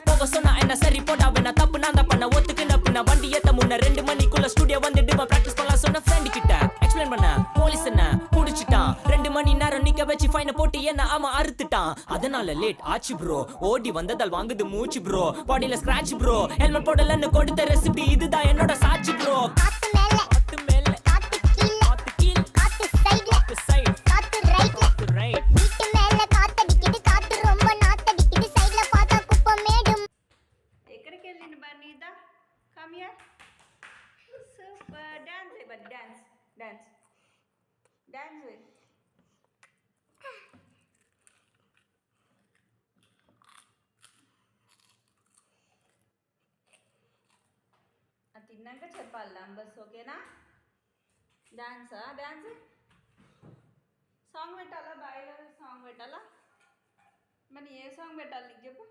போக சொன்னா என்ன சரி போடா வேணா தப்பு நான் தான் பண்ண ஒத்துக்குன பின்ன வண்டி ஏத்த முன்ன 2 மணிக்குள்ள ஸ்டுடியோ வந்துட்டு பிராக்டிஸ் பண்ணலாம் சொன்ன ஃப்ரெண்ட் கிட்ட எக்ஸ்பிளைன் பண்ண போலீஸ் என்ன புடிச்சிட்டான் 2 மணி நேரம் நிக்க வச்சு ஃபைனை போட்டு என்ன அவன் அறுத்துட்டான் அதனால லேட் ஆச்சு ப்ரோ ஓடி வந்ததால் வாங்குது மூச்சு ப்ரோ பாடியில ஸ்கிராட்ச் ப்ரோ ஹெல்மெட் போடலன்னு கொடுத்த ரெசிபி இதுதான் என்னோட சாட்சி ப்ரோ காத்து மேல காத்து கீழ காத்து சைடு காத்து ரைட் வீட்டு மேல காத்தடிக்குது காத்து ரொம்ப நாத்தடிக்குது சைடுல பார்த்தா குப்பை மேடும் ఎక్కడికి వెళ్ళింది బన్నీదా come here super dance but dance dance dance తిన్నాక చెప్పాలి నంబర్స్ ఓకేనా డాన్సా డాన్స్ సాంగ్ పెట్టాలా బాయిలో సాంగ్ పెట్టాలా మరి ఏ సాంగ్ పెట్టాలి నీకు చెప్పు